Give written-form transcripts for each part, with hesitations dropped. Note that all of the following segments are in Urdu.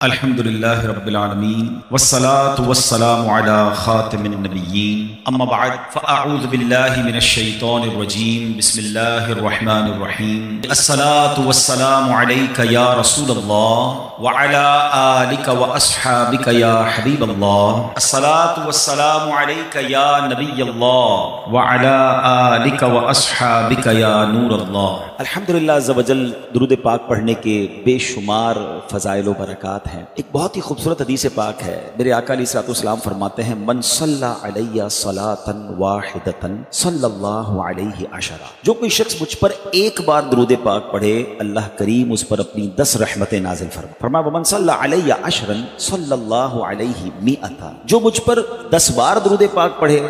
الحمدللہ رب العالمین والصلاة والسلام علی خاتم النبیین اما بعد فاعوذ باللہ من الشیطان الرجیم بسم اللہ الرحمن الرحیم الصلاة والسلام علیک یا رسول اللہ وعلی آلک واصحابک یا حبیب اللہ الصلاة والسلام علیک یا نبی اللہ وعلی آلک واصحابک یا نور اللہ۔ الحمدللہ عز و جل درود پاک پڑھنے کے بے شمار فضائل و برکات ہیں۔ ایک بہت ہی خوبصورت حدیث پاک ہے، میرے آقا علیہ الصلوۃ والسلام فرماتے ہیں من صلی علیہ صلاۃ واحدۃ صلی اللہ علیہ عشرہ، جو کوئی شخص مجھ پر ایک بار درود پاک پڑھے اللہ کریم اس پر اپنی 10 رحمتیں نازل فرمایا ومن صلی علیہ عشرا صلی اللہ علیہ مئۃ، جو مجھ پر 10 بار درود پاک پڑھے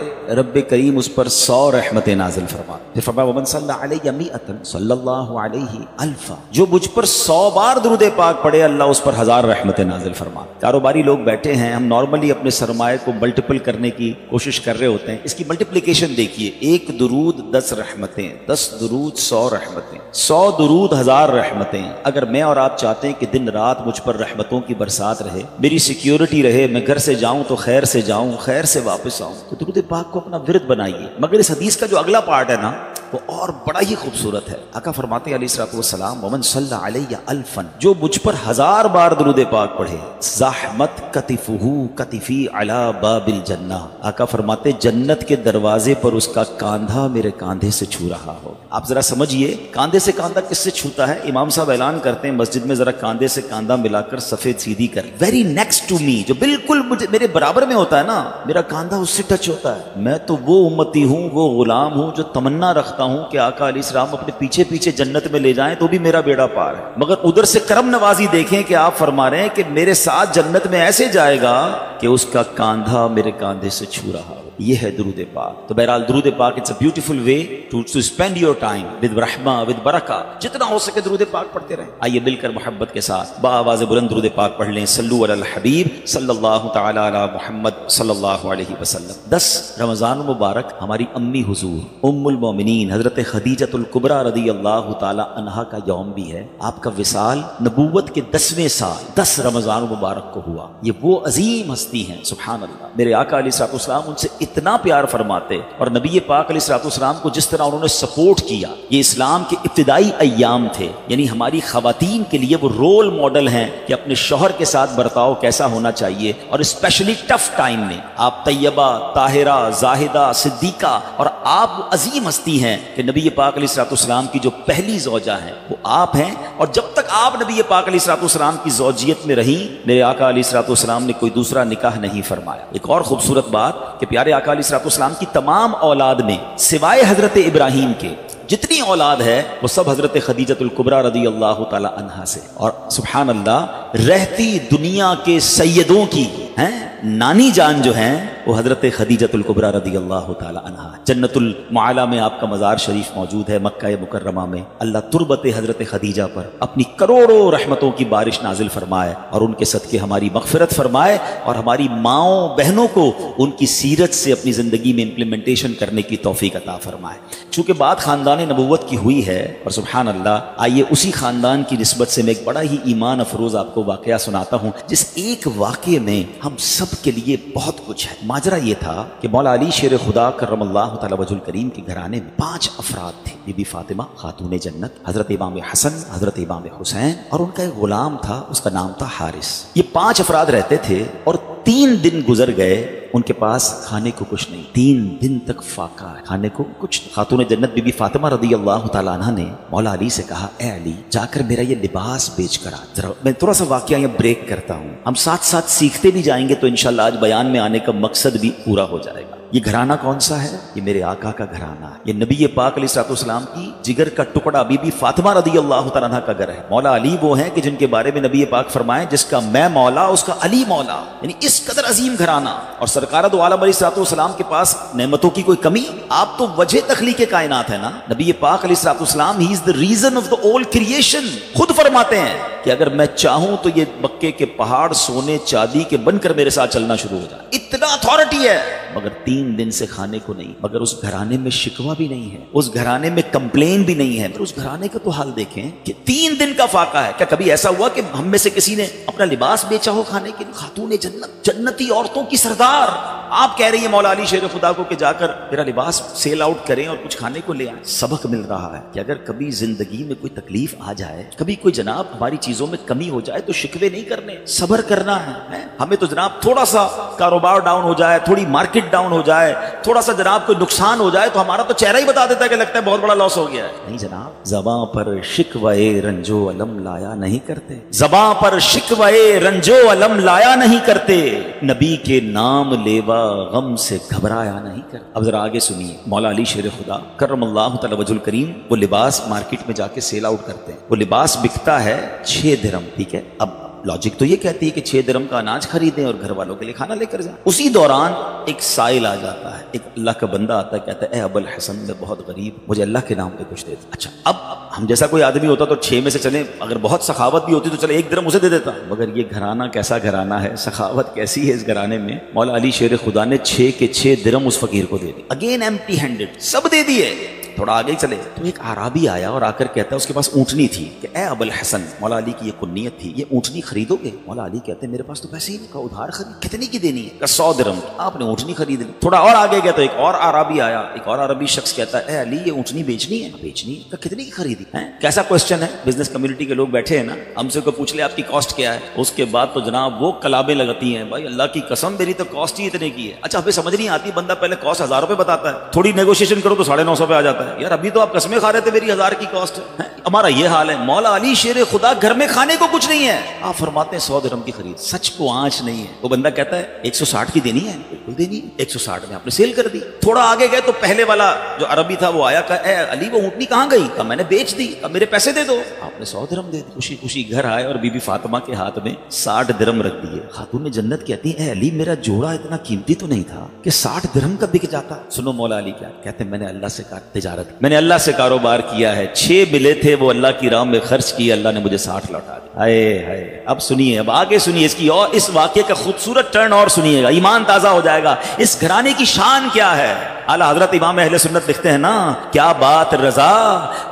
رب کریم اس پر 100 رحمتیں نازل فرمایا۔ پھر فرمایا ومن صلی علیہ مئۃ صلی اللہ علیہ الفا، جو مجھ پر 100 بار درود پاک پڑھے اللہ اس پر 1000 رحمتیں نازل فرما۔ کاروباری لوگ بیٹھے ہیں، ہم نارملی اپنے سرمایہ کو ملٹیپل کرنے کی کوشش کر رہے ہوتے ہیں، اس کی ملٹیپلیکیشن دیکھیے، 1 درود 10 رحمتیں، 10 درود 100 رحمتیں، 100 درود 1000 رحمتیں۔ اگر میں اور آپ چاہتے ہیں کہ دن رات مجھ پر رحمتوں کی برسات رہے، میری سیکیورٹی رہے، میں گھر سے جاؤں تو خیر سے جاؤں، خیر سے واپس آؤں، تو درود پاک کو اپنا ورد بنائیے۔ مگر اس حدیث کا جو اگلا پارٹ ہے نا وہ اور بڑا ہی خوبصورت ہے۔ آقا فرماتے ہیں علیہ الصلوۃ والسلام ومن صلی علیہ الفا، جو مجھ پر 1000 بار درود پاک پڑھے زحمت کتفہ کتفی علی باب الجنہ، آقا فرماتے جنت کے دروازے پر اس کا کاندھا میرے کاندھے سے چھو رہا ہو۔ آپ ذرا سمجھیے کاندھے سے کاندھا کس سے چھوتا ہے؟ امام صاحب اعلان کرتے ہیں مسجد میں ذرا کاندھے سے کاندھا ملا کر سفید سیدھی کر، ویری نیکسٹ ٹو می، جو بالکل میرے برابر میں ہوتا ہے نا، میرا کاندھا اس سے ٹچ ہوتا ہے۔ میں تو وہ امتی ہوں، وہ غلام ہوں جو تمنا رکھتا ہوں کہ آقا علیہ السلام اپنے پیچھے پیچھے جنت میں لے جائیں تو بھی میرا بیڑا پار ہے۔ مگر ادھر سے کرم نوازی دیکھیں کہ آپ فرما رہے ہیں کہ میرے ساتھ جنت میں ایسے جائے گا کہ اس کا کاندھا میرے کاندھے سے چھو رہا ہو۔ یہ ہے درود پاک۔ تو بہرحال درود پاک it's a beautiful way to spend your time with رحمہ ود برکہ، جتنا ہو سکے درود پاک پڑھتے رہیں۔ آئیے مل کر محبت کے ساتھ بآواز بلند درود پاک پڑھ لیں۔ صلو علی الحبیب صلی اللہ تعالی علی محمد صلی اللہ علیہ وسلم۔ 10 رمضان مبارک ہماری امی حضور ام المومنین حضرت خدیجۃ الکبریٰ رضی اللہ تعالی عنہا کا یوم بھی ہے۔ آپ کا وصال نبوت کے 10ویں سال 10 رمضان مبارک کو ہوا۔ یہ وہ عظیم ہستی ہیں، سبحان اللہ۔ میرے آقا علیہ الصلوۃ والسلام ان سے اتنا پیار فرماتے، اور نبی پاک علیہ الصلوۃ والسلام کو جس طرح انہوں نے سپورٹ کیا، یہ اسلام کے ابتدائی ایام تھے، یعنی ہماری خواتین کے لیے وہ رول ماڈل ہیں کہ اپنے شوہر کے ساتھ برتاؤ کیسا ہونا چاہیے، اور اسپیشلی ٹف ٹائم میں آپ طیبہ، طاہرہ، زاہدہ، صدیقہ، اور آپ عظیم ہستی ہیں کہ نبی پاک علیہ الصلوۃ والسلام کی جو پہلی زوجہ ہیں وہ آپ ہیں، اور جب تک آپ نبی پاک علیہ الصلوۃ والسلام کی زوجیت میں رہیں میرے آقا علیہ الصلوۃ والسلام نے کوئی دوسرا نکاح نہیں فرمایا۔ ایک اور خوبصورت بات کہ پیارے آقا علیہ الصلوۃ والسلام کی تمام اولاد میں سوائے حضرت ابراہیم کے جتنی اولاد ہے وہ سب حضرت خدیجۃ الکبریٰ رضی اللہ تعالی عنہا سے، اور سبحان اللہ رہتی دنیا کے سیدوں کی ہیں نانی جان جو ہیں وہ حضرت خدیجۃ الکبریٰ رضی اللہ تعالی عنہا۔ جنت المعلی میں آپ کا مزار شریف موجود ہے، مکہ مکرمہ میں۔ اللہ تربت حضرت خدیجہ پر اپنی کروڑوں رحمتوں کی بارش نازل فرمائے، اور ان کے صدقے ہماری مغفرت فرمائے، اور ہماری ماؤں بہنوں کو ان کی سیرت سے اپنی زندگی میں امپلیمنٹیشن کرنے کی توفیق عطا فرمائے۔ چونکہ بات خاندان نبوت کی ہوئی ہے، اور سبحان اللہ آئیے اسی خاندان کی نسبت سے میں ایک بڑا ہی ایمان افروز آپ کو واقعہ سناتا ہوں، جس ایک واقعے میں ہم سب کے لیے بہت کچھ ہے۔ ماجرا یہ تھا کہ مولا علی شیر خدا کرم اللہ تعالی وجہ الکریم کے گھرانے میں 5 افراد تھے، بی بی فاطمہ خاتون جنت، حضرت امام حسن، حضرت امام حسین، اور ان کا ایک غلام تھا اس کا نام تھا حارث۔ یہ 5 افراد رہتے تھے، اور 3 دن گزر گئے ان کے پاس کھانے کو کچھ نہیں، 3 دن تک فاقہ ہے، کھانے کو کچھ نہیں۔ خاتون جنت بی بی فاطمہ رضی اللہ تعالیٰ عنہ نے مولا علی سے کہا اے علی جا کر میرا یہ لباس بیچ کر آ۔ ذرا میں تھوڑا سا واقعہ یہ بریک کرتا ہوں، ہم ساتھ ساتھ سیکھتے بھی جائیں گے تو انشاءاللہ آج بیان میں آنے کا مقصد بھی پورا ہو جائے گا۔ یہ گھرانہ کون سا ہے؟ یہ میرے آقا کا گھرانہ ہے، یہ نبی پاک علیہ الصلوۃ والسلام کی جگر کا ٹکڑا بی بی فاطمہ رضی اللہ تعالیٰ عنہ کا گھر ہے۔ مولا علی وہ ہیں کہ جن کے بارے میں نبی پاک فرمائیں جس کا میں مولا اس کا علی مولا، یعنی اس قدر عظیم گھرانہ۔ اور سرکار دو عالم علیہ الصلوۃ والسلام کے پاس نعمتوں کی کوئی کمی؟ آپ تو وجہ تخلیق کائنات ہے نا، نبی پاک علیہ الصلوۃ والسلام ہی از the reason of the all creation۔ خود فرماتے ہیں کہ اگر میں چاہوں تو یہ مکے کے پہاڑ سونے چاندی کے بن کر میرے ساتھ چلنا شروع ہو جائے، اتنا اتھارٹی ہے، مگر 3 3 دن سے کھانے کو نہیں، مگر اس گھرانے میں شکوہ بھی نہیں ہے، اس گھرانے میں کمپلین بھی نہیں ہے، اس گھرانے کا تو حال دیکھیں کہ 3 دن کا فاقہ ہے۔ کیا کبھی ایسا ہوا کہ ہم میں سے کسی نے اپنا لباس بیچا ہو کھانے کے لیے؟ خاتون جنت، جنتی عورتوں کی سردار، آپ کہہ رہی ہیں مولا علی شیر خدا کو کہ جا کر میرا لباس سیل آؤٹ کریں اور کچھ کھانے کو لے آئیں۔ سبق مل رہا ہے کہ اگر کبھی زندگی میں کوئی تکلیف آ جائے، کبھی کوئی جناب ہماری چیزوں میں کمی ہو جائے تو شکوے نہیں کرنے، صبر کرنا ہے۔ ہمیں تو جناب تھوڑا سا کاروبار ڈاؤن ہو جائے، تھوڑی مارکیٹ ڈاؤن ہو جائے، تھوڑا سا جناب کوئی نقصان ہو جائے تو ہمارا تو چہرہ ہی بتا دیتا ہے کہ لگتا ہے بہت بڑا لاس ہو گیا ہے۔ نہیں جناب، زباں پر شکوے رنجو علم لایا نہیں کرتے، زباں پر شکوے رنجو علم لایا نہیں کرتے، نبی کے نام لیوا غم سے گھبرایا نہیں کرتے۔ اب ذرا آگے سنیے، مولا علی شیر خدا کرم اللہ تعالی وجہ الکریم وہ لباس مارکیٹ میں جا کے سیل آؤٹ کرتے ہیں، وہ لباس بکتا ہے 6 درہم، ٹھیک ہے؟ اب لاجک تو یہ کہتی ہے کہ 6 درہم کا اناج خریدیں اور گھر والوں کے لیے کھانا لے کر جائیں۔ اسی دوران ایک سائل آ جاتا ہے، ایک اللہ کا بندہ آتا ہے، کہتا ہے اے ابو الحسن میں بہت غریب، مجھے اللہ کے نام پہ کچھ دے دے۔ اچھا، اب ہم جیسا کوئی آدمی ہوتا تو 6 میں سے چلیں، اگر بہت سخاوت بھی ہوتی تو چلے 1 درہم اسے دے دیتا، مگر یہ گھرانہ کیسا گھرانہ ہے، سخاوت کیسی ہے اس گھرانے میں۔ مولا علی شیر خدا نے 6 کے 6 درہم اس فقیر کو دے دی، اگین ایمپٹی ہینڈڈ، سب دے دیے۔ تھوڑا آگے چلے تو ایک اعرابی آیا اور آ کر کہتا ہے، اس کے پاس اونٹنی تھی، کہ اے ابو الحسن، مولا علی کی یہ کنیت تھی، یہ اونٹنی خریدو گے؟ مولا علی کہتے ہیں میرے پاس تو پیسے ہی نہیں، کہا ادھار خرید، کتنے کی دینی ہے؟ کہ 100 درہم۔ آپ نے اونٹنی خرید لی۔ تھوڑا اور آگے گیا تو ایک اور اعرابی آیا، ایک اور عربی شخص کہتا ہے اے علی یہ اونٹنی بیچنی ہے؟ بیچنی ہے۔ کہ کتنے کی خریدی ہے؟ کیسا کوشچن ہے، بزنس کمیونٹی کے لوگ بیٹھے ہیں نا، ہم سے کوئی پوچھ لے آپ کی کاسٹ کیا ہے، اس کے بعد تو جناب وہ کلابیں لگتی ہیں، بھائی اللہ کی قسم میری تو کاسٹ ہی اتنے کی ہے۔ اچھا ہمیں سمجھ نہیں آتی، بندہ پہلے کاسٹ 1000 روپے بتاتا ہے، تھوڑی نیگوشیشن کرو تو 950 پہ آ جاتا ہے، یار ابھی تو آپ قسمیں کھا رہے تھے میری 1000 کی کاسٹ ہے۔ ہمارا یہ حال ہے، مولا علی شیر خدا گھر میں کھانے کو کچھ نہیں ہے، آپ فرماتے ہیں 100 درہم کی خرید، سچ کو آنچ نہیں ہے۔ وہ بندہ کہتا ہے 160 کی دینی ہے، بالکل دینی ہے، 160 میں آپ نے سیل کر دی۔ تھوڑا آگے گئے تو پہلے والا جو عربی تھا وہ آیا، کہا اے علی وہ اونٹنی کہاں گئی؟ کہا میں نے بیچ دی، اب میرے پیسے دے دو۔ آپ نے 100 درہم دے دی، خوشی خوشی گھر آئے اور بی بی فاطمہ کے ہاتھ میں 60 درہم رکھ دیے۔ خاتون جنت کہتی ہے اے علی میرا جوڑا اتنا قیمتی تو نہیں تھا کہ 60 درہم کا بک جاتا۔ سنو مولا علی کیا کہتے ہیں، میں نے اللہ سے تجارت، میں نے اللہ سے کاروبار کیا ہے، 6 ملے تھے وہ اللہ کی راہ میں خرچ کیے، اللہ نے مجھے 60 لوٹا دیا۔ ہائے ہائے، اب سنیے، اب آگے سنیے اس کی اور اس واقعے کا خوبصورت ٹرن اور سنیے گا، ایمان تازہ ہو جائے گا۔ اس گھرانے کی شان کیا ہے؟ اعلیٰ حضرت امام اہل سنت لکھتے ہیں نا، کیا بات رضا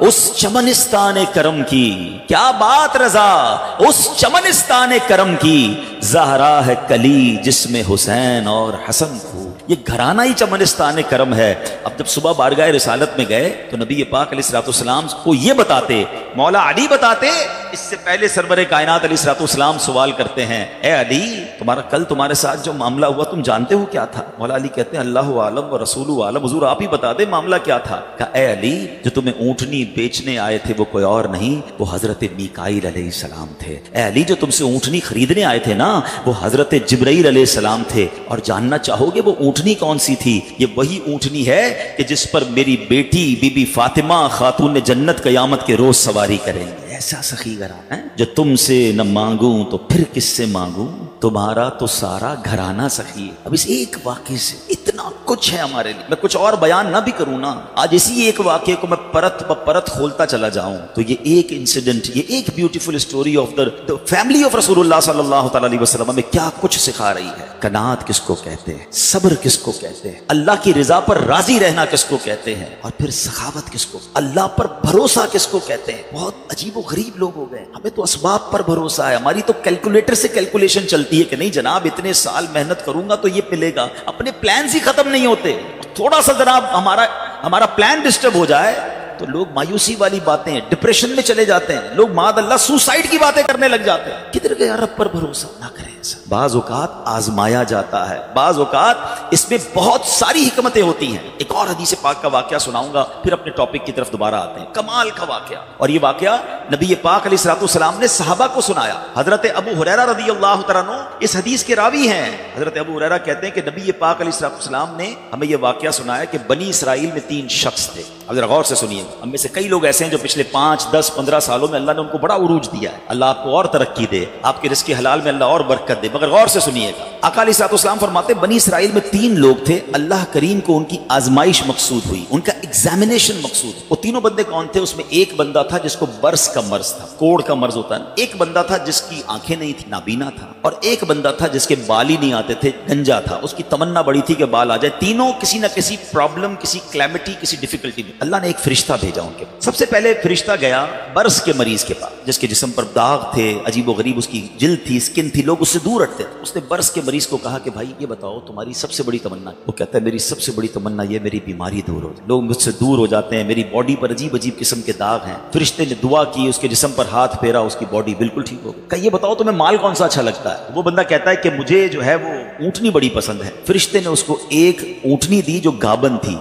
اس چمنستان کرم کی، کیا بات رضا اس چمنستان کرم کی، زہرا ہے کلی جس میں حسین اور حسن کو۔ یہ گھرانہ ہی چمنستان کرم ہے۔ اب جب صبح بارگاہ رسالت میں گئے تو نبی پاک علیہ الصلوۃ والسلام کو یہ بتاتے، مولا علی بتاتے، اس سے پہلے سرور کائنات علیہ الصلوۃ والسلام سوال کرتے ہیں اے علی تمہارا کل تمہارے ساتھ جو معاملہ ہوا تم جانتے ہو کیا تھا؟ مولا علی کہتے ہیں اللہ عالم و رسول عالم، حضور آپ ہی بتا دیں معاملہ کیا تھا۔ کہا اے علی جو تمہیں اونٹنی بیچنے آئے تھے وہ کوئی اور نہیں، وہ حضرت میکائیل علیہ السلام تھے۔ اے علی جو تم سے اونٹنی خریدنے آئے تھے نا وہ حضرت جبرائیل علیہ السلام تھے۔ اور جاننا چاہو گے وہ اونٹنی کون سی تھی؟ یہ وہی اونٹنی ہے کہ جس پر میری بیٹی بی بی فاطمہ خاتون جنت قیامت کے روز سواری کریں گے۔ ایسا سخی گھرانہ جو تم سے نہ مانگوں تو پھر کس سے مانگوں، تمہارا تو سارا گھرانہ سخی ہے۔ اب اس ایک واقعے سے اتنا کچھ ہے ہمارے لیے، میں کچھ اور بیان نہ بھی کروں نا، آج اسی ایک واقعے کو میں پرت پرت کھولتا چلا جاؤں تو یہ ایک انسیڈنٹ، یہ ایک beautiful story of the family of رسول اللہ صلی اللہ تعالی علیہ وسلم میں کیا کچھ سکھا رہی ہے۔ قناعت کس کو کہتے ہیں، صبر کس کو کہتے ہیں، اللہ کی رضا پر راضی رہنا کس کو کہتے ہیں، اور پھر سخاوت کس کو، اللہ پر بھروسہ کس کو کہتے ہیں۔ بہت عجیب و غریب لوگ ہو گئے، ہمیں تو اسباب پر بھروسہ ہے، ہماری تو کیلکولیٹر سے کیلکولیشن چلتی ہے کہ نہیں جناب اتنے سال محنت کروں گا تو یہ ملے گا، اپنے پلانز ہی ختم نہیں ہوتے۔ تھوڑا سا جناب ہمارا پلان ڈسٹرب ہو جائے تو لوگ مایوسی والی باتیں، ڈپریشن میں چلے جاتے ہیں، لوگ معاذ اللہ سوسائڈ کی باتیں کرنے لگ جاتے ہیں۔ کدھر گیا رب پر بھروسہ؟ نہ کریں ایسا۔ بعض اوقات آزمایا جاتا ہے، بعض اوقات اس میں بہت ساری حکمتیں ہوتی ہیں۔ ایک اور حدیث پاک کا واقعہ سناؤں گا پھر اپنے ٹاپک کی طرف دوبارہ آتے ہیں، کمال کا واقعہ۔ اور یہ واقعہ نبی پاک علیہ الصلوۃ والسلام نے صحابہ کو سنایا۔ حضرت ابو ہریرہ رضی اللہ تعالیٰ عنہ اس حدیث کے راوی ہیں۔ حضرت ابو ہریرہ کہتے ہیں کہ نبی پاک علیہ الصلوۃ والسلام نے ہمیں یہ واقعہ سنایا کہ بنی اسرائیل میں 3 شخص تھے۔ اب ذرا غور سے سنیے، ہم میں سے کئی لوگ ایسے ہیں جو پچھلے 5 10 15 سالوں میں اللہ نے ان کو بڑا عروج دیا ہے، اللہ آپ کو اور ترقی دے، آپ کے رزق حلال میں اللہ اور برکت دے، مگر غور سے سنیے گا۔ آقا علیہ الصلوۃ والسلام فرماتے بنی اسرائیل میں 3 لوگ تھے، اللہ کریم کو ان کی آزمائش مقصود ہوئی، ان کا ایگزامینیشن مقصود۔ وہ تینوں بندے کون تھے؟ اس میں ایک بندہ تھا جس کو برس کا مرض تھا، کوڑ کا مرض ہوتا ہے. ایک بندہ تھا جس کی آنکھیں نہیں تھی، نابینا تھا، اور ایک بندہ تھا جس کے بال ہی نہیں آتے تھے، گنجا تھا. اس کی تمنا بڑی تھی کہ بال آ جائے. تینوں کسی نہ کسی پرابلم، کسی کلیمٹی، کسی ڈیفیکلٹی میں. اللہ نے ایک فرشتہ بھیجا ان کے پاس. سب سے پہلے فرشتہ گیا برس کے مریض کے پاس، جس کے جسم پر داغ تھے، عجیب و غریب اس کی جلد تھی، اسکن تھی، لوگ اس سے دور ہٹتے تھے. اس نے برس کے مریض کو کہا کہ بھائی یہ بتاؤ تمہاری سب سے بڑی تمنا. وہ کہتا ہے میری سب سے بڑی تمنا یہ میری بیماری دور ہو جائے. لوگ مجھ سے دور ہو جاتے ہیں، میری باڈی پر عجیب عجیب قسم کے داغ ہیں. فرشتے نے دعا کی، اس کے جسم پر ہاتھ پھیرا، اس کی باڈی بالکل ٹھیک ہو گئی. کہ یہ بتاؤ تمہیں مال کون سا اچھا لگتا ہے؟ وہ بندہ کہتا ہے کہ مجھے جو ہے وہ اونٹنی بڑی پسند ہے. فرشتے نے اس کو ایک اونٹنی دی جو گابن تھی،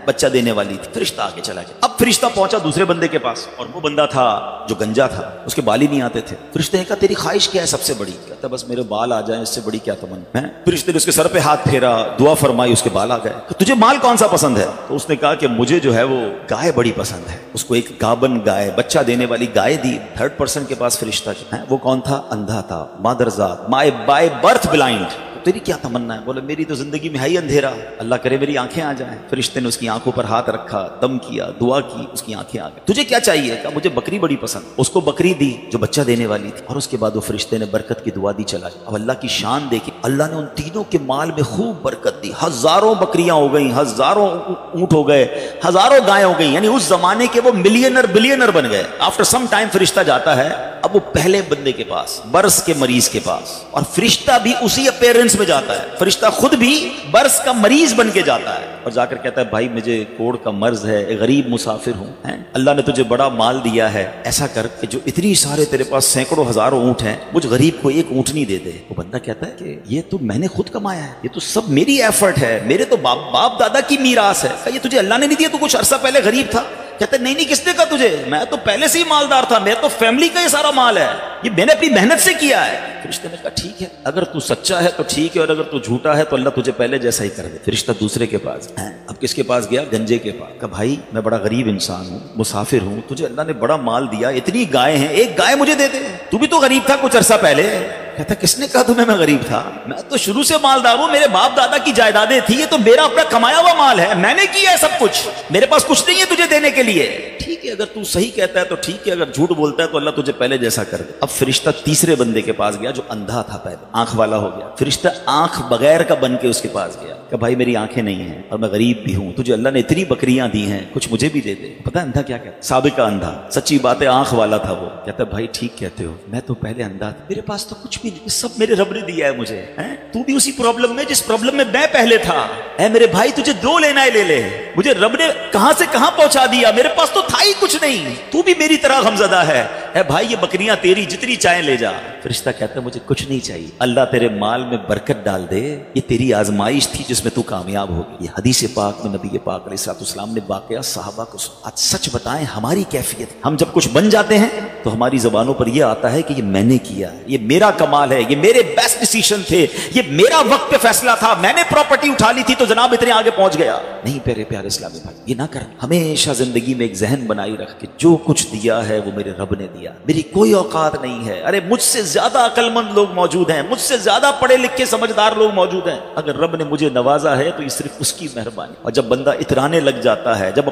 بچہ دینے والی تھی. فرشتہ آگے چلا گیا. اب فرشتہ پہنچا دوسرے بندے کے پاس، اور وہ بندہ تھا جو گنجا تھا، اس کے بال ہی نہیں آتے تھے. فرشتے نے کہا تیری خواہش کیا ہے سب سے بڑی؟ کہتا بس میرے بال آ جائیں، اس سے بڑی کیا تمنا ہے. فرشتے نے اس کے سر پہ ہاتھ پھیرا، دعا فرمائی، اس کے بال آ گئے. تجھے مال کون سا پسند ہے؟ تو اس نے کہا کہ مجھے جو ہے وہ گائے بڑی پسند ہے. اس کو ایک گابن گائے، بچہ دینے والی گائے دی. تھرڈ پرسن کے پاس فرشتہ ہے، وہ کون تھا؟ اندھا تھا، مادرزاد، بائی برتھ بلائنڈ. تیری کیا تمنا ہے؟ بولے میری تو زندگی میں ہے ہی اندھیرا، اللہ کرے میری آنکھیں آ جائیں. فرشتے نے اس کی آنکھوں پر ہاتھ رکھا، دم کیا، دعا کی، اس کی آنکھیں آ گئی. تجھے کیا چاہیے؟ کہا مجھے بکری بڑی پسند. اس کو بکری دی جو بچہ دینے والی تھی، اور اس کے بعد وہ فرشتے نے برکت کی دعا دی، چلا. اب اللہ کی شان دیکھی، اللہ نے ان تینوں کے مال میں خوب برکت دی. ہزاروں بکریاں ہو گئیں، ہزاروں اونٹ ہو گئے، ہزاروں گائیں ہو گئیں. یعنی اس زمانے کے وہ ملینر بلینر بن گئے. آفٹر سم ٹائم فرشتہ جاتا ہے اب وہ پہلے بندے کے پاس، برس کے مریض کے پاس، اور فرشتہ بھی اسی اپیرنس میں جاتا ہے. فرشتہ خود بھی برس کا مریض بن کے جاتا ہے اور جا کر کہتا ہے بھائی مجھے کوڑ کا مرض ہے، ایک غریب مسافر ہوں، اللہ نے تجھے بڑا مال دیا ہے، ایسا کر کہ جو اتنی سارے تیرے پاس سینکڑوں ہزاروں اونٹ ہیں، مجھ غریب کو ایک اونٹنی دے دے. وہ بندہ کہتا ہے کہ یہ تو میں نے خود کمایا ہے، یہ تو سب میری ایفرٹ ہے، میرے تو باپ دادا کی میراث ہے. کہ یہ تجھے اللہ نے نہیں دیا؟ تو کچھ عرصہ پہلے غریب تھا. کہتا ہے نہیں کس نے کہا تجھے؟ میں تو پہلے سے ہی مالدار تھا، میرے تو فیملی کا یہ سارا مال ہے، یہ میں نے اپنی محنت سے کیا ہے. فرشتے نے کہا ٹھیک ہے، اگر تو سچا ہے تو ٹھیک ہے، اور اگر تو جھوٹا ہے تو اللہ تجھے پہلے جیسا ہی کر دے. فرشتہ دوسرے کے پاس، اب کس کے پاس گیا؟ گنجے کے پاس. کہا بھائی میں بڑا غریب انسان ہوں، مسافر ہوں، تجھے اللہ نے بڑا مال دیا، اتنی گائے ہیں، ایک گائے مجھے دے دے. تو بھی تو غریب تھا کچھ عرصہ پہلے. کہتا کس نے کہا تمہیں میں غریب تھا؟ میں تو شروع سے مالدار ہوں، میرے باپ دادا کی جائیدادیں تھی، یہ تو میرا اپنا کمایا ہوا مال ہے، میں نے کیا ہے سب کچھ، میرے پاس کچھ نہیں ہے تجھے دینے کے لیے. ٹھیک ہے اگر تو صحیح کہتا ہے تو ٹھیک ہے، اگر جھوٹ بولتا ہے تو اللہ تجھے پہلے جیسا کر دے. اب فرشتہ تیسرے بندے کے پاس گیا جو اندھا تھا، پہلے آنکھ والا ہو گیا. فرشتہ آنکھ بغیر کا بن کے اس کے پاس گیا کہ بھائی میری آنکھیں نہیں ہیں اور میں غریب بھی ہوں، تجھے اللہ نے اتنی بکریاں دی ہیں، کچھ مجھے بھی دے دے. پتہ اندھا کیا کہتا؟ سابقہ اندھا، سچی بات ہے آنکھ والا تھا. وہ کہتا بھائی ٹھیک کہتے ہو، میں تو پہلے اندھا تھا، میرے پاس تو کچھ بھی نہیں، سب میرے رب نے دیا ہے مجھے. تو بھی اسی پرابلم میں جس پرابلم میں میں پہلے تھا. اے میرے بھائی تجھے جو لینا ہے لے لے، مجھے رب نے کہاں سے کہاں پہنچا دیا، میرے پاس تو تھا ہی کچھ نہیں، تو بھی میری طرح غمزدہ ہے. اے بھائی یہ بکریاں تیری، جتنی چاہیں لے جا. فرشتہ کہتا ہے مجھے کچھ نہیں چاہیے، اللہ تیرے مال میں برکت ڈال دے، یہ تیری آزمائش تھی جس میں تو کامیاب ہوگی. یہ حدیث پاک میں نبی پاک علیہ الصلوۃ والسلام نے واقعہ صحابہ کو سنا. آج سچ بتائیں ہماری کیفیت، ہم جب کچھ بن جاتے ہیں تو ہماری زبانوں پر یہ آتا ہے کہ یہ میں نے کیا، یہ میرا کمال ہے، یہ میرے بیسٹ ڈیسیشن تھے، یہ میرا وقت پہ فیصلہ تھا، میں نے پراپرٹی اٹھا لی تھی تو جناب اتنے آگے پہنچ گیا. نہیں پیارے پیارے اسلامی بھائی، یہ نہ کر. ہمیشہ زندگی میں ایک ذہن بنائی رکھ کہ جو کچھ دیا ہے وہ میرے رب نے دیا، میری کوئی اوقات نہیں ہے. ارے مجھ سے زیادہ عقل مند لوگ موجود ہیں، مجھ سے زیادہ پڑھے لکھے سمجھدار لوگ موجود ہیں، اگر رب نے مجھے نوازا ہے تو یہ صرف اس کی مہربانی. اور جب بندہ اترانے لگ جاتا ہے، جب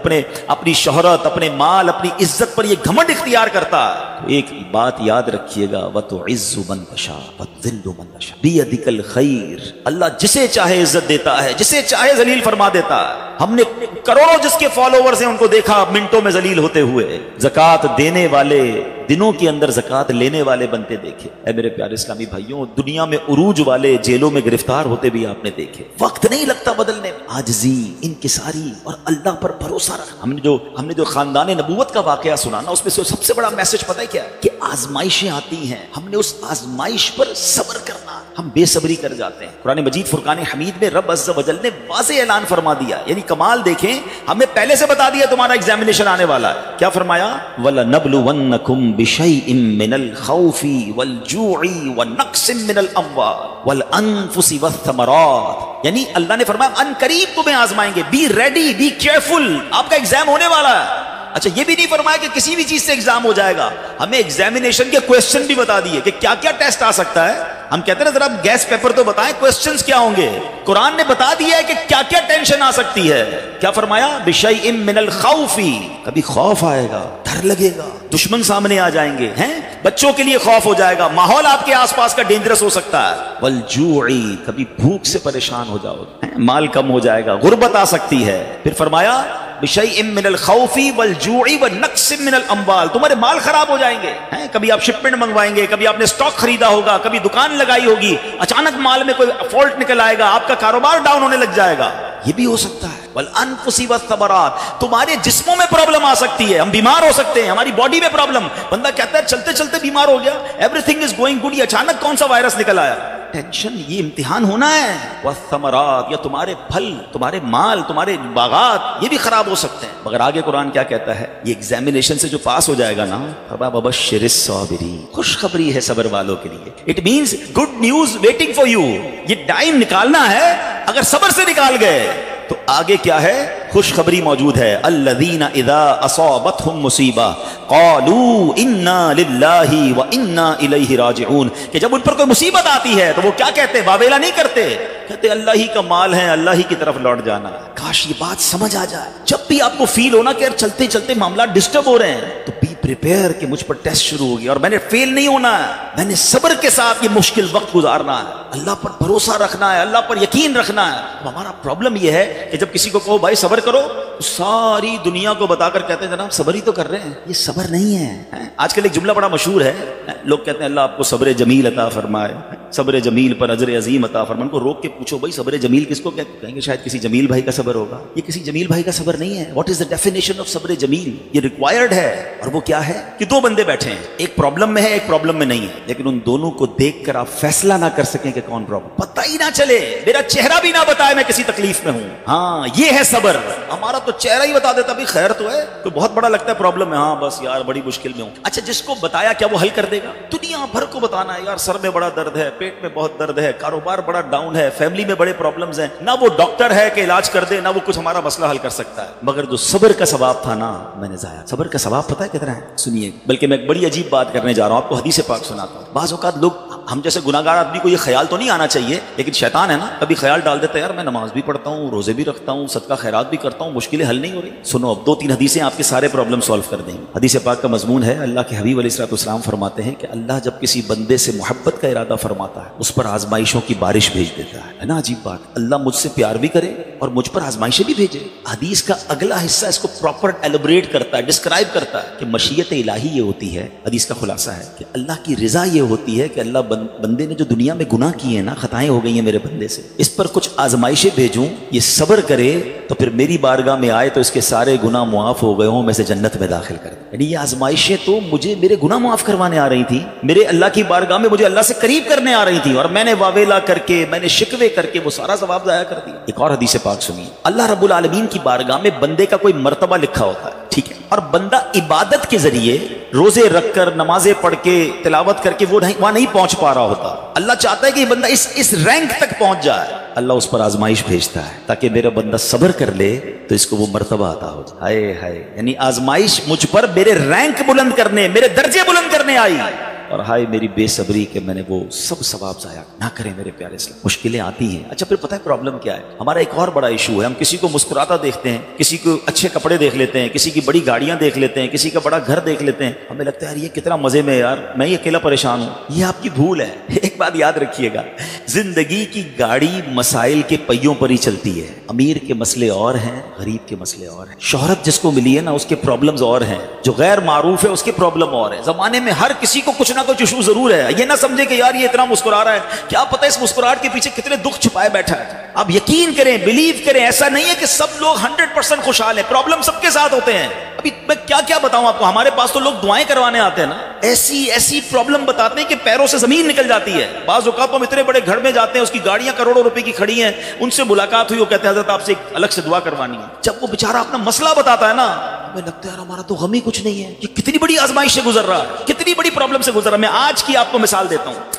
اپنی شہرت، اپنے مال، اپنی عزت پر یہ گھمنڈ اختیار کرتا ہے، تو ایک بات یاد رکھیے گا، وَتُعِزُّ مَن تَشَاءُ وَتُذِلُّ مَن تَشَاءُ بِيَدِكَ الْخَيْرُ. اللہ جسے چاہے عزت دیتا ہے، جسے چاہے ذلیل فرما دیتا ہے. ہم نے کروڑوں جس کے فالوورز ہیں ان کو دیکھا منٹوں میں ذلیل ہوتے ہوئے، زکوٰۃ دینے والے دنوں کے اندر زکوٰۃ لینے والے بنتے دیکھے. اے میرے پیارے اسلامی بھائیوں، دنیا میں عروج والے جیلوں میں گرفتار ہوتے بھی آپ نے دیکھے. وقت نہیں لگتا بدلنے میں. عاجزی، انکساری اور اللہ پر بھروسہ رکھ. ہم نے جو خاندان نبوت کا واقعہ سنا نا، اس میں سے سب سے بڑا میسج پتہ ہے کیا ہے؟ کہ آزمائشیں آتی ہیں، ہم نے اس آزمائش پر صبر کرنا. ہم بے صبری کر جاتے ہیں. قرآن مجید فرقان حمید میں رب عز و جل نے واضح اعلان فرما دیا، یعنی کمال دیکھیں، ہمیں پہلے سے بتا دیا تمہارا ایگزامینیشن آنے والا ہے. کیا فرمایا؟ وَلَنَبْلُوَنَّكُمْ بِشَيْءٍ مِّنَ الْخَوْفِ وَالْجُوعِ وَنَقْصٍ مِّنَ الْأَمْوَالِ وَالْأَنفُسِ وَالثَّمَرَاتِ. یعنی اللہ نے فرمایا ان قریب تمہیں آزمائیں گے، بی ریڈی، بی کیئرفل، آپ کا ایگزام ہونے والا ہے. اچھا یہ بھی نہیں فرمایا کہ کسی بھی چیز سے ایگزام ہو جائے گا، ہمیں ایگزامینیشن کے کویسچن بھی بتا دیے کہ کیا کیا ٹیسٹ آ سکتا ہے. ہم کہتے ہیں ذرا گیس پیپر تو بتائیں کوسچنز کیا ہوں گے. قرآن نے بتا دیا ہے کہ کیا کیا ٹینشن آ سکتی ہے. کیا فرمایا؟ بِشَيْءٍ مِّنَ الْخَوْفِ، کبھی خوف آئے گا، ڈر لگے گا، دشمن سامنے آ جائیں گے ہیں، بچوں کے لیے خوف ہو جائے گا، ماحول آپ کے آس پاس کا ڈینجرس ہو سکتا ہے. وَالْجُوعِ، کبھی بھوک سے پریشان ہو جاؤ، مال کم ہو جائے گا، غربت آ سکتی ہے. پھر فرمایا بِشَيْءٍ مِّنَ الْخَوْفِ وَالْجُوعِ وَنَقْصٍ مِّنَ الْأَمْوَالِ، تمہارے مال خراب ہو جائیں گے. کبھی آپ شپمنٹ منگوائیں گے، کبھی آپ نے سٹاک خریدا ہوگا، کبھی دکان لگائی ہوگی، اچانک مال میں کوئی فالٹ نکل آئے گا، آپ کا کاروبار ڈاؤن ہونے لگ جائے گا. یہ بھی ہو سکتا ہے. وَالْأَنفُسِ وَالثَّمَرَاتِ، تمہارے جسموں میں پرابلم آ سکتی ہے، ہم بیمار ہو سکتے ہیں، ہماری باڈی میں پرابلم. بندہ کہتا ہے چلتے چلتے بیمار ہو گیا، every thing is going good, یہ اچانک کون سا وائرس نکل آیا. ٹینشن، یہ امتحان ہونا ہے. والثمرات، یا تمہارے پھل، تمہارے مال، تمہارے باغات، یہ بھی خراب ہو سکتے ہیں. مگر آگے قرآن کیا کہتا ہے؟ یہ ایگزامینیشن سے جو پاس ہو جائے گا نا، وَبَشِّرِ الصَّابِرِينَ، خوشخبری ہے صبر والوں کے لیے. It means good news waiting for you. یہ ٹائم نکالنا ہے، اگر صبر سے نکال گئے تو آگے کیا ہے؟ خوشخبری موجود ہے. الذین اذا اصابتهم مصیبہ قالوا انا للہ وانا الیہ راجعون، کہ جب ان پر کوئی مصیبت آتی ہے تو وہ کیا کہتے ہیں؟ واویلا نہیں کرتے، کہتے اللہ ہی کا مال ہے، اللہ ہی کی طرف لوٹ جانا. کاش یہ بات سمجھ آ جائے. جب بھی آپ کو فیل ہونا کہ چلتے چلتے معاملات ڈسٹرب ہو رہے ہیں تو بی پریپیئر کہ مجھ پر ٹیسٹ شروع ہو گیا اور میں نے فیل نہیں ہونا ہے، میں نے صبر کے ساتھ یہ مشکل وقت گزارنا ہے، اللہ پر بھروسہ رکھنا ہے، اللہ پر یقین رکھنا ہے. ہمارا پرابلم یہ ہے کہ جب کسی کو کہو بھائی صبر کرو، ساری دنیا کو بتا کر کہتے ہیں جناب صبر ہی تو کر رہے ہیں. یہ صبر نہیں ہے. آج کل ایک جملہ بڑا مشہور ہے، لوگ کہتے ہیں اللہ آپ کو صبر جمیل عطا فرمائے، صبر جمیل پر اجر عظیم عطا فرمائے. ان کو روک کے پوچھو بھائی صبر جمیل کس کو کہتے ہیں؟ کہیں گے شاید کسی جمیل بھائی کا صبر ہوگا. یہ کسی جمیل بھائی کا صبر نہیں ہے. What is the definition of صبر جمیل؟ یہ ریکوائرڈ ہے. اور وہ کیا ہے کہ دو بندے بیٹھے ہیں، ایک پرابلم میں ہے، ایک پرابلم میں نہیں ہے، لیکن ان دونوں کو دیکھ کر آپ فیصلہ نہ کر سکیں کہ کون پرابلم، پتہ ہی نہ چلے، میرا چہرہ بھی نہ بتائے میں کسی تکلیف میں ہوں. ہاں یہ ہے صبر. ہمارا تو چہرہ ہی بتا دیتا بھی خیر تو ہے، تو بہت بڑا لگتا ہے پرابلم ہے، ہاں بس یار بڑی مشکل میں ہوں. اچھا جس کو بتایا کیا وہ حل کر دے گا؟ دنیا بھر کو بتانا ہے یار سر میں بڑا درد ہے، پیٹ میں بہت درد ہے، کاروبار بڑا ڈاؤن ہے، فیملی میں بڑے پرابلمز ہیں. نہ وہ ڈاکٹر ہے کہ علاج کر دے، نہ وہ کچھ ہمارا مسئلہ حل کر سکتا ہے. مگر جو صبر کا ثواب تھا نا، میں نے ضائع. صبر کا ثواب پتہ ہے کتنا ہے؟ سنیے، بلکہ میں ایک بڑی عجیب بات کرنے جا رہا ہوں، آپ کو حدیث پاک سناتا ہوں. بعض اوقات لوگ، ہم جیسے گناہگار آدمی کو یہ خیال تو نہیں آنا چاہیے، لیکن شیطان ہے نا، کبھی خیال ڈال دیتا ہے یار میں نماز بھی پڑھتا ہوں، روزے بھی رکھتا ہوں، صدقہ خیرات بھی کرتا ہوں، مشکلیں حل نہیں ہو رہی. سنو اب 2-3 حدیثیں آپ کے سارے پرابلم سالو کر دیں گے. حدیث پاک کا مضمون ہے، اللہ کے حبیب علیہ الصلوۃ والسلام فرماتے ہیں کہ اللہ جب کسی بندے سے محبت کا ارادہ فرماتا ہے اس پر آزمائشوں کی بارش بھیج دیتا ہے نا. عجیب بات، اللہ مجھ سے پیار بھی کرے اور مجھ پر آزمائشیں بھی بھیجے. حدیث کا اگلا حصہ اس کو پراپر ایلوبریٹ کرتا ہے، ڈسکرائب کرتا ہے کہ مشیت الہی یہ ہوتی ہے. حدیث کا خلاصہ ہے کہ اللہ کی رضا یہ ہوتی ہے کہ اللہ بندے نے جو دنیا میں گناہ کیے ہیں نا، خطائیں ہو گئی ہیں میرے بندے سے، اس پر کچھ آزمائشیں بھیجوں، یہ صبر کرے تو پھر میری بارگاہ میں آئے تو اس کے سارے گناہ معاف ہو گئے ہوں، میں سے جنت میں داخل کر دیں. یعنی یہ آزمائشیں تو مجھے میرے گناہ معاف کروانے آ رہی تھی، میرے اللہ کی بارگاہ میں مجھے اللہ سے قریب کرنے آ رہی تھی، اور میں نے واویلا کر کے، میں نے شکوے کر کے وہ سارا ثواب ضائع کر دیا. ایک اور حدیث پاک سنیے، اللہ رب العالمین کی بارگاہ میں بندے کا کوئی مرتبہ لکھا ہوتا ہے، ٹھیک ہے، اور بندہ عبادت کے ذریعے روزے رکھ کر، نمازیں پڑھ کے، تلاوت کر کے وہ وہاں نہیں پہنچ پا رہا ہوتا. اللہ چاہتا ہے کہ یہ بندہ اس رینک تک پہنچ جائے. اللہ اس پر آزمائش بھیجتا ہے تاکہ میرا بندہ صبر کر لے تو اس کو وہ مرتبہ عطا ہو جائے. ہائے ہائے، یعنی آزمائش مجھ پر میرے رینک بلند کرنے، میرے درجے بلند کرنے آئی، اور ہائے میری بے صبری کہ میں نے وہ سب ثواب ضائع نہ کریں. میرے پیارے اسلام، مشکلیں آتی ہیں. اچھا پھر پتہ ہے پرابلم کیا ہے؟ ہمارا ایک اور بڑا ایشو ہے، ہم کسی کو مسکراتا دیکھتے ہیں، کسی کو اچھے کپڑے دیکھ لیتے ہیں، کسی کی بڑی گاڑیاں دیکھ لیتے ہیں، کسی کا بڑا گھر دیکھ لیتے ہیں، ہمیں لگتا ہے یار یہ کتنا مزے میں، یار میں ہی اکیلا پریشان ہوں. یہ آپ کی بھول ہے. ایک بات یاد رکھیے گا، زندگی کی گاڑی مسائل کے پہیوں پر ہی چلتی ہے. امیر کے مسئلے اور ہیں، غریب کے مسئلے اور ہیں. شہرت جس کو ملی ہے نا، اس کے پرابلمز اور ہیں. جو غیر معروف ہے اس کے پرابلم اور ہیں. زمانے میں ہر کسی کو کچھ نہ کچھ ایشو ضرور ہے. یہ نہ سمجھے کہ یار یہ اتنا مسکرا رہا ہے، کیا پتہ اس مسکراہٹ کے پیچھے کتنے دکھ چھپائے بیٹھا ہے. آپ یقین کریں، بلیو کریں، ایسا نہیں ہے کہ سب لوگ 100% خوشحال ہیں. پرابلم سب کے ساتھ ہوتے ہیں. ابھی میں کیا بتاؤں آپ کو، ہمارے پاس تو لوگ دعائیں کروانے آتے ہیں نا، ایسی پرابلم بتاتے ہیں کہ پیروں سے زمین نکل جاتی ہے. بعض اوقات ہم اتنے بڑے گھر میں جاتے ہیں، اس کی گاڑیاں کروڑوں روپے کی کھڑی ہیں، ان سے ملاقات ہوئی، وہ کہتے ہیں حضرت آپ سے ایک الگ سے دعا کروانی ہے. جب وہ بیچارہ اپنا مسئلہ بتاتا ہے نا، ہمیں لگتا ہے یار ہمارا تو غم ہی کچھ نہیں ہے، یہ کتنی بڑی آزمائش سے گزر رہا ہے، کتنی بڑی پرابلم سے گزر رہا ہے. میں آج کی آپ کو مثال دیتا ہوں.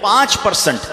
5%.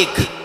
1।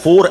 4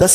10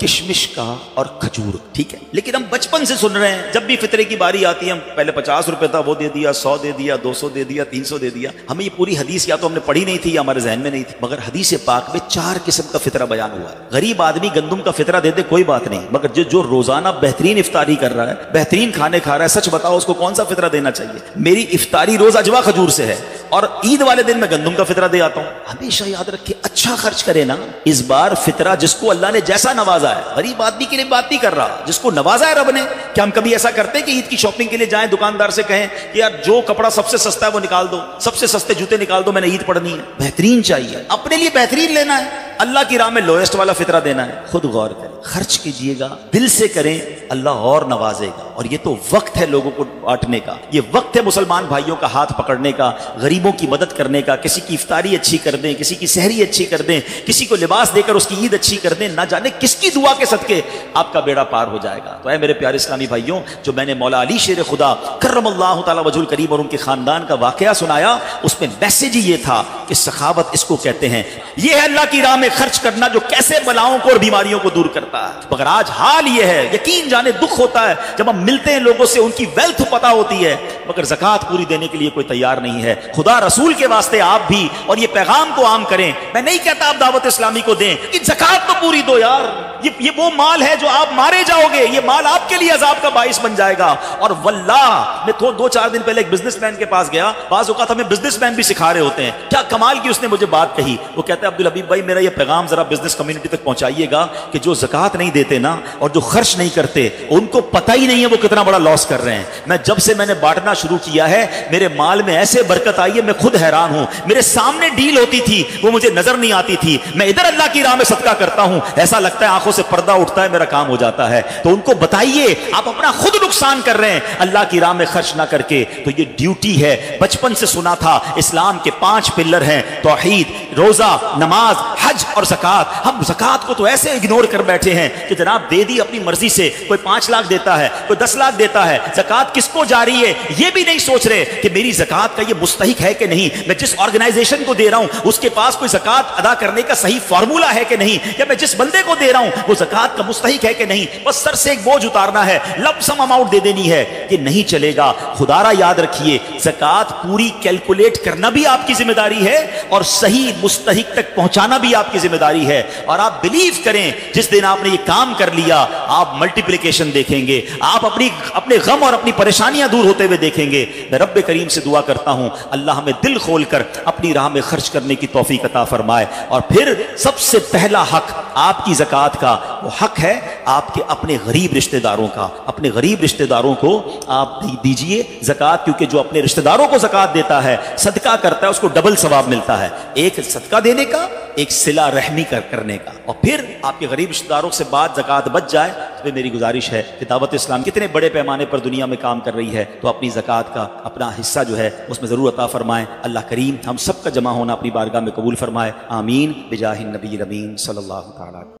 کشمش کا اور کھجور، ٹھیک ہے؟ لیکن ہم بچپن سے سن رہے ہیں، جب بھی فطرے کی باری آتی ہے ہم پہلے 50 روپے تھا وہ دے دیا، 100 دے دیا، 200 دے دیا، 300 دے دیا۔ ہمیں یہ پوری حدیث یا تو ہم نے پڑھی نہیں تھی یا ہمارے ذہن میں نہیں تھی، مگر حدیث پاک میں 4 قسم کا فطرہ بیان ہوا ہے۔ غریب آدمی گندم کا فطرہ دے دے کوئی بات نہیں، مگر جو روزانہ بہترین افطاری کر رہا ہے، بہترین کھانے کھا رہا ہے، سچ بتاؤ اس کو کون سا فطرہ دینا چاہیے؟ میری افطاری روز اجوا کھجور سے ہے اور عید والے دن میں گندم کا فطرہ دے آتا ہوں۔ ہمیشہ یاد رکھے اچھا خرچ کرے نا۔ اس بار فطرہ جس کو اللہ نے جیسا نوازا ہے، غریب آدمی کے لیے بات نہیں کر رہا، جس کو نوازا ہے رب نے۔ کیا ہم کبھی ایسا کرتے ہیں کہ عید کی شاپنگ کے لیے جائیں دکاندار سے کہیں کہ یار جو کپڑا سب سے سستا ہے وہ نکال دو، سب سے سستے جوتے نکال دو، میں نے عید پڑھنی ہے؟ بہترین چاہیے، اپنے لیے بہترین لینا ہے، اللہ کی راہ میں لوئسٹ والا فطرہ دینا ہے۔ خود غور کریں، خرچ کیجئے گا، دل سے کریں، اللہ اور نوازے گا۔ اور یہ تو وقت ہے لوگوں کو بانٹنے کا، یہ وقت ہے مسلمان بھائیوں کا ہاتھ پکڑنے کا، غریبوں کی مدد کرنے کا، کسی کی افطاری اچھی کر دیں، کسی کی سحری اچھی کر دیں، کسی کو لباس دے کر اس کی عید اچھی کر دیں، نہ جانے کس کی دعا کے صدقے آپ کا بیڑا پار ہو جائے گا۔ تو اے میرے پیارے اسلامی بھائیوں، جو میں نے مولا علی شیر خدا کرم اللہ تعالی وجہ الکریم اور ان کے خاندان کا واقعہ سنایا، اس میں میسج یہ تھا کہ سخاوت اس کو کہتے ہیں، یہ ہے اللہ کی راہ میں خرچ کرنا جو کیسے بلاؤں کو اور بیماریوں کو دور کرتا ہے۔ مگر آج حال یہ ہے، یقین جانے دکھ ہوتا ہے جب ہم ملتے ہیں لوگوں سے، ان کی ویلتھ پتہ ہوتی ہے مگر زکوٰۃ پوری دینے کے لیے کوئی تیار نہیں ہے۔ خدا رسول کے واسطے آپ بھی اور یہ پیغام کو عام کریں۔ میں نہیں کہتا آپ دعوت اسلامی کو دیں کہ زکوٰۃ تو پوری دو یار، یہ وہ مال ہے جو آپ مارے جاؤ گے، یہ مال آپ کے لیے عذاب کا باعث بن جائے گا۔ اور واللہ میں 2-4 دن پہلے ایک بزنس مین کے پاس گیا، بعض اوقات ہمیں بزنس مین بھی سکھا رہے ہوتے ہیں، کیا کمال کی اس نے مجھے بات کہی۔ وہ کہتا ہے عبدالحبیب بھائی میرا یہ پیغام ذرا بزنس کمیونٹی تک پہنچائیے گا کہ جو زکوٰۃ نہیں دیتے نا اور جو خرچ نہیں کرتے، ان کو پتہ ہی نہیں ہے وہ کتنا بڑا لاس کر رہے ہیں۔ جب سے میں نے بانٹنا شروع کیا ہے میرے مال میں ایسے برکت آئی ہے، میں خود حیران ہوں۔ میرے سامنے ڈیل ہوتی تھی وہ مجھے نظر نہیں آتی تھی، میں ادھر اللہ کی راہ میں صدقہ کرتا ہوں، ایسا لگتا ہے آنکھوں سے پردہ اٹھتا ہے، میرا کام ہو جاتا ہے۔ تو ان کو بتائیے آپ اپنا خود نقصان کر رہے ہیں اللہ کی راہ میں خرچ نہ کر کے۔ تو یہ ڈیوٹی ہے، بچپن سے سنا تھا اسلام کے 5 پلر ہیں، توحید، روزہ، نماز، حج اور زکوٰۃ۔ ہم زکوٰۃ کو تو ایسے اگنور کر بیٹھے ہیں کہ جناب دے دی اپنی مرضی سے، کوئی 5 لاکھ دیتا ہے، کوئی 10 لاکھ دیتا ہے، زکوٰۃ کس کو جا رہی ہے یہ بھی نہیں سوچ رہے کہ میری زکوٰۃ کا یہ مستحق ہے کہ نہیں، میں جس آرگنائزیشن کو دے رہا ہوں اس کے پاس کوئی زکوٰۃ ادا کرنے کا صحیح فارمولہ ہے کہ نہیں، یا میں جس بندے کو دے رہا ہوں وہ زکوٰۃ کا مستحق ہے کہ نہیں، بس سر سے ایک بوجھ اتارنا ہے، لم سم اماؤنٹ دے دینی ہے، یہ نہیں چلے گا۔ خدا را یاد رکھیے زکوٰۃ پوری کیلکولیٹ کرنا بھی آپ کی ذمہ داری ہے اور صحیح مستحق تک پہنچانا بھی آپ کی ذمہ داری ہے۔ اور آپ بلیو کریں جس دن آپ نے یہ کام کر لیا آپ ملٹیپلیکیشن دیکھیں گے، آپ اپنے غم اور اپنی پریشانیاں دور ہوتے ہوئے دیکھیں گے۔ میں رب کریم سے دعا کرتا ہوں اللہ ہمیں دل کھول کر اپنی راہ میں خرچ کرنے کی توفیق عطا فرمائے۔ اور پھر سب سے پہلا حق آپ کی زکوٰۃ کا وہ حق ہے آپ کے اپنے غریب رشتہ داروں کا۔ اپنے غریب رشتہ داروں کو آپ دیجئے زکوٰۃ، کیونکہ جو اپنے رشتہ داروں کو زکوٰۃ دیتا ہے، صدقہ کرتا ہے، اس کو ڈبل ثواب ملتا ہے، ایک صدقہ دینے کا، ایک صلہ رحمی کرنے کا۔ اور پھر آپ کے غریب رشتہ داروں سے بات زکوٰۃ بچ جائے تو میری گزارش ہے کہ دعوت اسلام کتنے بڑے پیمانے پر دنیا میں کام کر رہی ہے، تو اپنی زکوٰۃ کا اپنا حصہ جو ہے اس میں ضرور عطا فرمائیں۔ اللہ کریم ہم سب کا جمع ہونا اپنی بارگاہ میں قبول فرمائے، آمین بجاہ النبی الامین صلی اللہ تعالیٰ۔